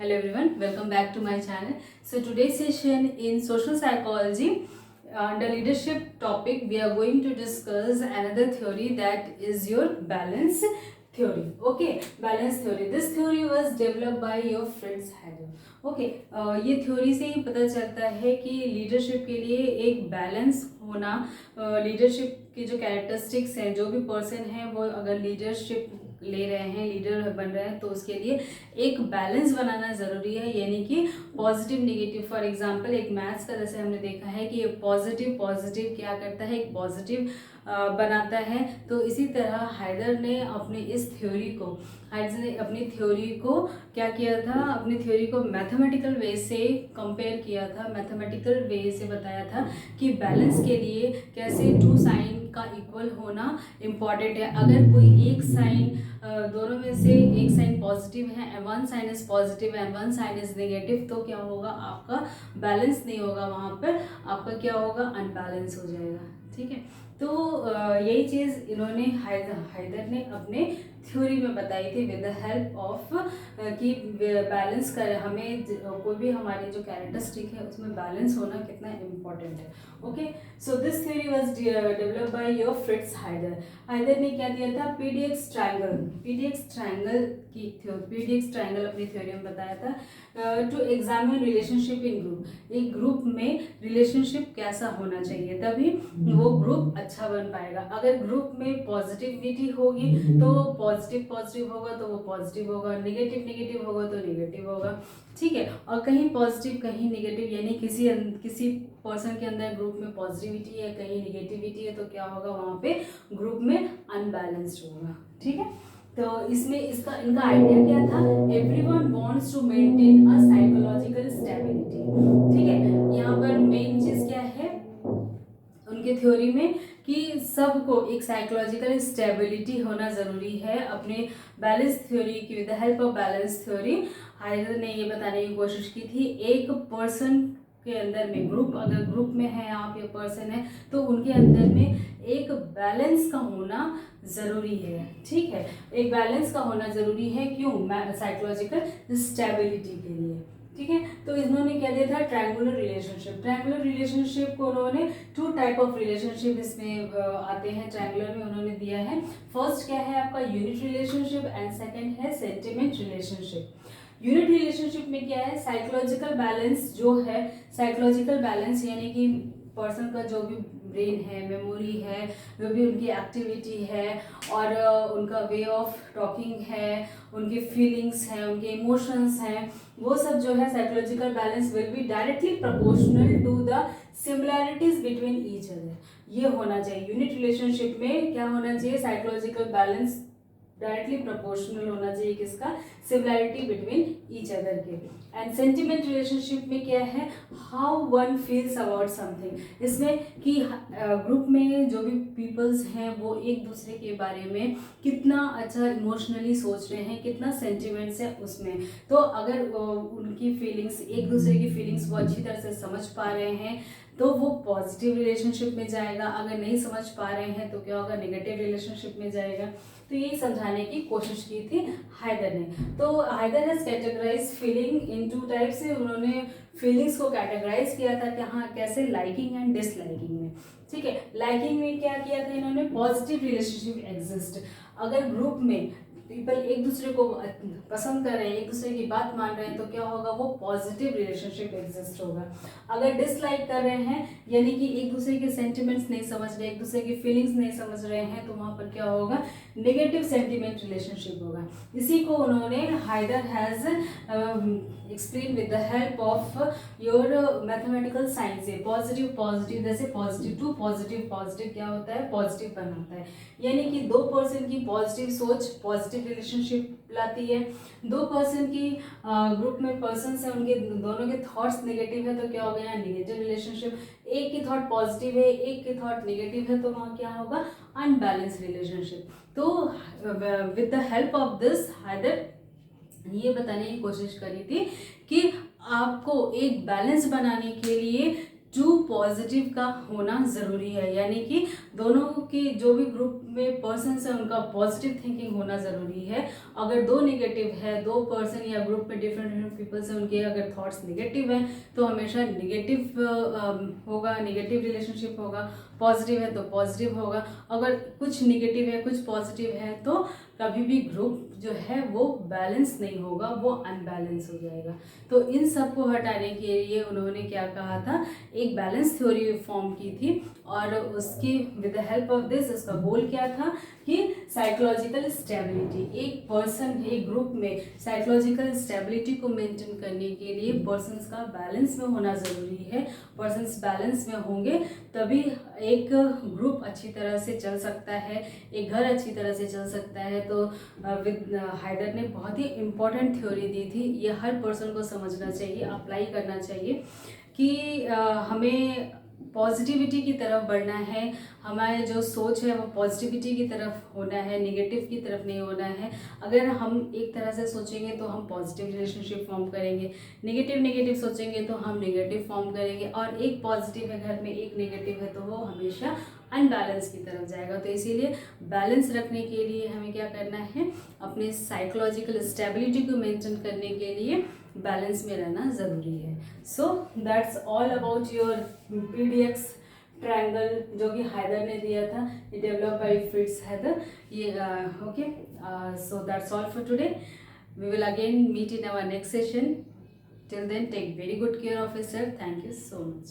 Hello everyone, welcome back to my channel. So today's session in social psychology, under leadership topic, we are going to discuss another theory, that is your balance theory. Okay, balance theory. This theory was developed by your Fritz Heider. Okay, ये theory से ही पता चलता है कि leadership के लिए एक balance होना, लीडरशिप के जो कैरेक्टरिस्टिक्स हैं, जो भी पर्सन है वो अगर लीडरशिप ले रहे हैं, लीडर बन रहे हैं, तो उसके लिए एक बैलेंस बनाना ज़रूरी है, यानी कि पॉजिटिव नेगेटिव। फॉर एग्जांपल एक मैथ्स का जैसे हमने देखा है कि पॉजिटिव पॉजिटिव क्या करता है, एक पॉजिटिव बनाता है। तो इसी तरह हाइडर ने अपनी इस थ्योरी को, हाइडर ने अपनी थ्योरी को क्या किया था, अपनी थ्योरी को मैथमेटिकल वे से कंपेयर किया था, मैथमेटिकल वे से बताया था कि बैलेंस के लिए कैसे टू साइन का इक्वल होना इम्पॉर्टेंट है। अगर कोई एक साइन, दोनों में से एक साइन पॉजिटिव है and one sine is positive and one sine is negative, तो क्या होगा, आपका बैलेंस नहीं होगा, वहाँ पर आपका क्या होगा, अनबैलेंस हो जाएगा। ठीक है, तो यही चीज़ इन्होंने हाइडर ने अपने थ्योरी में बताई थी विद द हेल्प ऑफ कि बैलेंस कर, हमें कोई भी हमारी जो कैरेक्टरिस्टिक है उसमें बैलेंस होना कितना इम्पोर्टेंट है। Okay, so this theory was developed by your Fritz Heider. Heider ने क्या दिया था, पीडीएक्स ट्रायंगल, पीडीएक्स ट्रायंगल की पीडीएक्स ट्रायंगल अपनी थ्योरी में बताया था to examine relationship in group. एक ग्रुप में रिलेशनशिप कैसा होना चाहिए, तभी वो ग्रुप अच्छा बन पाएगा। अगर ग्रुप में पॉजिटिविटी होगी तो पॉजिटिव पॉजिटिव होगा तो वो पॉजिटिव होगा, नेगेटिव नेगेटिव होगा तो नेगेटिव होगा। ठीक है, और कहीं पॉजिटिव कहीं नेगेटिव, यानी किसी पर्सन के अंदर ग्रुप में पॉजिटिविटी है कहीं नेगेटिविटी है, तो क्या होगा, वहाँ पे ग्रुप में अनबैलेंस्ड होगा। ठीक है, तो इसमें इनका आइडिया क्या था, everyone wants to maintain a psychological stability. ठीक है, यहाँ पर मेन चीज क्या है उनके थ्योरी में, कि सबको एक साइकोलॉजिकल स्टेबिलिटी होना जरूरी है। अपने बैलेंस थ्योरी की, with the help of balance theory, Heider ने ये बताने की कोशिश की थी, एक पर्सन के अंदर में, ग्रुप अगर ग्रुप में है आप या पर्सन है, तो उनके अंदर में एक बैलेंस का होना जरूरी है। ठीक है, एक बैलेंस का होना जरूरी है, क्यों, साइकोलॉजिकल स्टेबिलिटी के लिए। ठीक है, तो इन्होंने क्या दिया था, ट्रायंगुलर रिलेशनशिप। ट्रायंगुलर रिलेशनशिप को उन्होंने टू टाइप ऑफ रिलेशनशिप इसमें आते हैं ट्रायंगुलर में, उन्होंने दिया है। फर्स्ट क्या है आपका, यूनिट रिलेशनशिप एंड सेकंड है सेंटिमेंट रिलेशनशिप। यूनिट रिलेशनशिप में क्या है, साइकोलॉजिकल बैलेंस जो है, साइकोलॉजिकल बैलेंस यानी कि पर्सन का जो भी ब्रेन है, मेमोरी है, जो भी उनकी एक्टिविटी है और उनका वे ऑफ टॉकिंग है, उनकी फीलिंग्स हैं, उनके इमोशंस हैं, वो सब जो है psychological balance will be directly proportional to the similarities between each other. ये होना चाहिए यूनिट रिलेशनशिप में, क्या होना चाहिए, साइकोलॉजिकल बैलेंस डायरेक्टली प्रोपोर्शनल होना चाहिए, किसका, सिमिलैरिटी बिटवीन ईच अदर के। एंड सेंटिमेंट रिलेशनशिप में क्या है, how one feels about something. इसमें कि ग्रुप में जो भी पीपल्स हैं वो एक दूसरे के बारे में कितना अच्छा इमोशनली सोच रहे हैं, कितना सेंटिमेंट्स है उसमें। तो अगर उनकी फीलिंग्स, एक दूसरे की फीलिंग्स वो अच्छी तरह से समझ पा रहे हैं तो वो पॉजिटिव रिलेशनशिप में जाएगा, अगर नहीं समझ पा रहे हैं तो क्या होगा, नेगेटिव रिलेशनशिप में जाएगा। तो यही समझाने की कोशिश की थी हाइडर ने। तो Heider has categorize feeling in two type से, उन्होंने फीलिंग्स को कैटेगराइज किया था कि हाँ कैसे, लाइकिंग एंड डिसलाइकिंग में। ठीक है, लाइकिंग में क्या किया था इन्होंने, पॉजिटिव रिलेशनशिप एग्जिस्ट। अगर ग्रुप में पीपल एक दूसरे को पसंद कर रहे हैं, एक दूसरे की बात मान रहे हैं, तो क्या होगा, वो पॉजिटिव रिलेशनशिप एग्जिस्ट होगा। अगर डिसलाइक कर रहे हैं, यानी कि एक दूसरे के सेंटिमेंट्स नहीं समझ रहे, एक दूसरे की फीलिंग्स नहीं समझ रहे हैं, तो वहां पर क्या होगा, नेगेटिव सेंटिमेंट रिलेशनशिप होगा। इसी को उन्होंने Heider has explain with the help of your mathematical science. Positive positive, जैसे पॉजिटिव टू पॉजिटिव, पॉजिटिव क्या होता है, पॉजिटिव बनाता है, यानी कि दो पर्सन की पॉजिटिव सोच पॉजिटिव रिलेशनशिप लाती है। दो पर्सन की ग्रुप में पर्सन है, उनके दोनों के थॉट्स नेगेटिव है, तो क्या हो गया, नेगेटिव रिलेशनशिप। एक की थॉट पॉजिटिव है, एक की थॉट नेगेटिव है, तो वहाँ क्या होगा, अनबैलेंस रिलेशनशिप। तो with the help of this Heider ये बताने की कोशिश करी थी कि आपको एक बैलेंस बनाने के लिए टू पॉजिटिव का होना ज़रूरी है, यानी कि दोनों की जो भी ग्रुप में पर्सन है उनका पॉजिटिव थिंकिंग होना ज़रूरी है। अगर दो नेगेटिव है, दो पर्सन या ग्रुप में डिफरेंट डिफरेंट पीपल्स हैं, उनके अगर थॉट्स नेगेटिव हैं तो हमेशा नेगेटिव होगा, नेगेटिव रिलेशनशिप होगा। पॉजिटिव है तो पॉजिटिव होगा। अगर कुछ नेगेटिव है कुछ पॉजिटिव है तो कभी भी ग्रुप जो है वो बैलेंस नहीं होगा, वो अनबैलेंस हो जाएगा। तो इन सब को हटाने के लिए उन्होंने क्या कहा था, एक बैलेंस थ्योरी फॉर्म की थी और उसकी with the help of this उसका गोल क्या था कि साइकोलॉजिकल स्टेबिलिटी, एक पर्सन एक ग्रुप में साइकोलॉजिकल स्टेबिलिटी को मेंटेन करने के लिए पर्सन्स का बैलेंस में होना ज़रूरी है। पर्सन्स बैलेंस में होंगे तभी एक ग्रुप अच्छी तरह से चल सकता है, एक घर अच्छी तरह से चल सकता है। तो हाइडर ने बहुत ही इम्पोर्टेंट थ्योरी दी थी, ये हर पर्सन को समझना चाहिए, अप्लाई करना चाहिए कि हमें पॉजिटिविटी की तरफ बढ़ना है, हमारे जो सोच है वो पॉजिटिविटी की तरफ होना है, नेगेटिव की तरफ नहीं होना है। अगर हम एक तरह से सोचेंगे तो हम पॉजिटिव रिलेशनशिप फॉर्म करेंगे, नेगेटिव सोचेंगे तो हम नेगेटिव फॉर्म करेंगे, और एक पॉजिटिव है घर में एक नेगेटिव है तो वो हमेशा अनबैलेंस की तरफ जाएगा। तो इसीलिए बैलेंस रखने के लिए हमें क्या करना है, अपने साइकोलॉजिकल स्टेबिलिटी को मेंटेन करने के लिए बैलेंस में रहना ज़रूरी है। सो that's all about your PDX triangle जो कि हैदर ने दिया था, ये डेवलप बाय फ्रिट्ज हैदर। ये okay, so that's all for today. We will again meet in our next session. Till then, take very good care of yourself. Thank you so much.